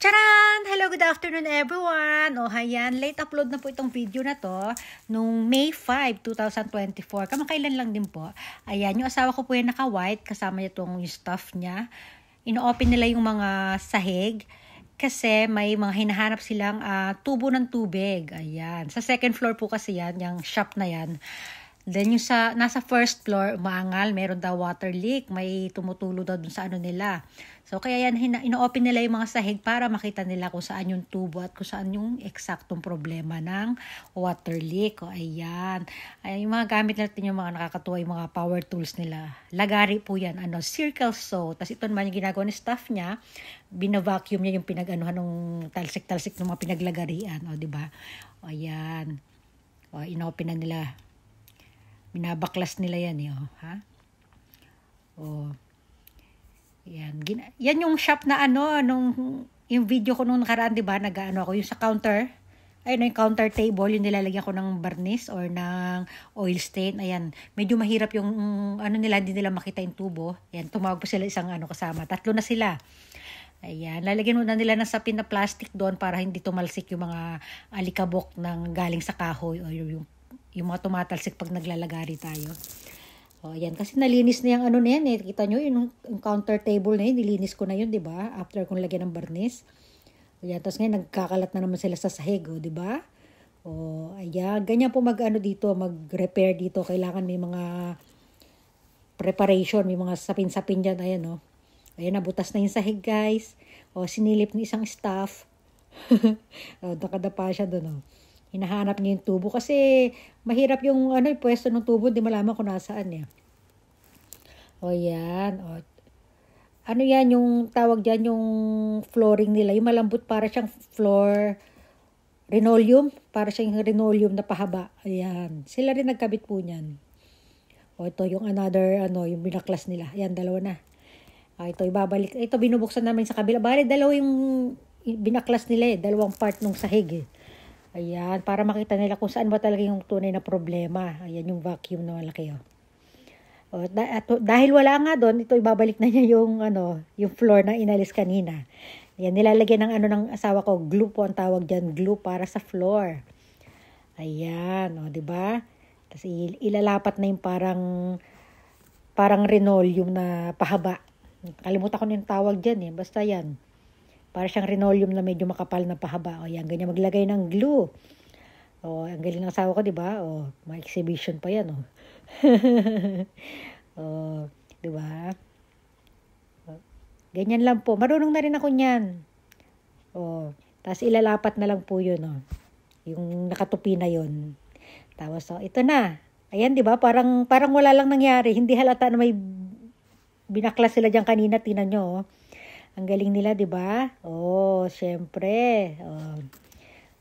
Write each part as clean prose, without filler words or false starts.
Charan! Hello, good afternoon everyone! O, hayan, late upload na po itong video na to nung May 5, 2024. Kamakailan lang din po. Ayan, yung asawa ko po yung naka-white, kasama niya itong yung stuff niya. Ino-open nila yung mga sahig kasi may mga hinahanap silang tubo ng tubig. Ayan, sa second floor po kasi yan, yung shop na yan. Then yung nasa first floor, umaangal, meron daw water leak, may tumutulo daw dun sa ano nila. So kaya yan, ino-open nila yung mga sahig para makita nila kung saan yung tubo at kung saan yung eksaktong problema ng water leak. O ayan, yung mga gamit natin, yung mga nakakatuwa, yung mga power tools nila. Lagari po yan, circle saw. Tapos ito naman yung ginagawa ni staff niya, binavacuum niya yung pinag-anuhan ng talsik-talsik ng mga pinaglagarian. O diba? O ayan, o ino-open na nila. Binabaklas nila yan, ha? Oh. Yan. Yan yung shop na yung video ko nung nakaraan, 'di ba? Nag-ano ako yung sa counter. Ayun, yung counter table, yung nilalagyan ko ng barnis or ng oil stain. Ayan, medyo mahirap yung nila, hindi nila makita yung tubo. Ayan, tumawag po sila isang kasama. 3 na sila. Ayan, lalagyan muna nila ng sapin na plastic doon para hindi tumalsik yung mga alikabok ng galing sa kahoy o yung mga tumatalsik pag naglalagari tayo. O, ayan. Kasi nalinis na yung na yan. Kita nyo, yung counter table na yun, nilinis ko na yun, diba? After kong lagyan ng barnis. Ayan. Tapos ngayon, nagkakalat na naman sila sa sahig, diba? O, ayan. Ganyan po dito, mag-repair dito. Kailangan may mga preparation, may mga sapin-sapin dyan. Ayan, Ayan, nabutas na yung sahig, guys. O, sinilip ni isang staff. O, nakadapa siya doon, hinahanap niya yung tubo kasi mahirap yung yung pwesto ng tubo, di malaman kung nasaan niya. O yan. O. Ano yan yung tawag dyan, yung flooring nila, yung malambot para siyang floor linoleum, para siyang linoleum na pahaba. Ayan. Sila rin nagkabit po niyan. O ito yung another, yung binaklas nila. Ayan, 2 na. O ito, ibabalik. Ito, binubuksan namin sa kabila. Bale, 2 yung binaklas nila 2 part ng sahig Ayan, para makita nila kung saan ba talaga yung tunay na problema. Ayan yung vacuum na malaki. Dahil wala nga doon, ito ibabalik na niya yung yung floor na inalis kanina. Ayan, nilalagyan ng ng asawa ko, glue po ang tawag diyan, glue para sa floor. Ayan, di ba? Tapos ilalapat na yung parang linoleum na pahaba. Kalimutan ko na yung tawag diyan basta yan. Para siyang linoleum na medyo makapal na pahaba. O yan, ganyan maglagay ng glue. O, ang galing ng asawa ko, di ba? O, may exhibition pa yan, O, di ba? Ganyan lang po. Marunong na rin ako niyan. O, tapos ilalapat na lang po yun, yung nakatupi na yun. Tapos, ito na. Ayan, di ba? Parang wala lang nangyari. Hindi halata na may binaklas sila dyan kanina. Tingnan nyo, Ang galing nila, di ba? Syempre.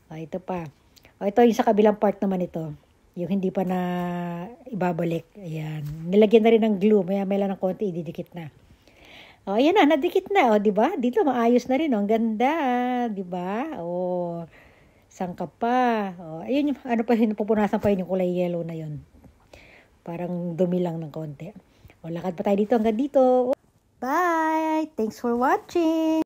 Ito pa. Ito yung sa kabilang part naman ito. Yung hindi pa na ibabalik. Ayan. Nilagyan na rin ng glue. Maya-maya lang ng konti, ididikit na. Ayan na, nadikit na. Di ba? Dito maayos na rin. Ang ganda. Di ba? Sangka pa. Ayun yung, pupunasan pa yun yung kulay yellow na yun. Parang dumi lang ng konti. Lakad pa tayo dito hanggang dito. Bye! Thanks for watching!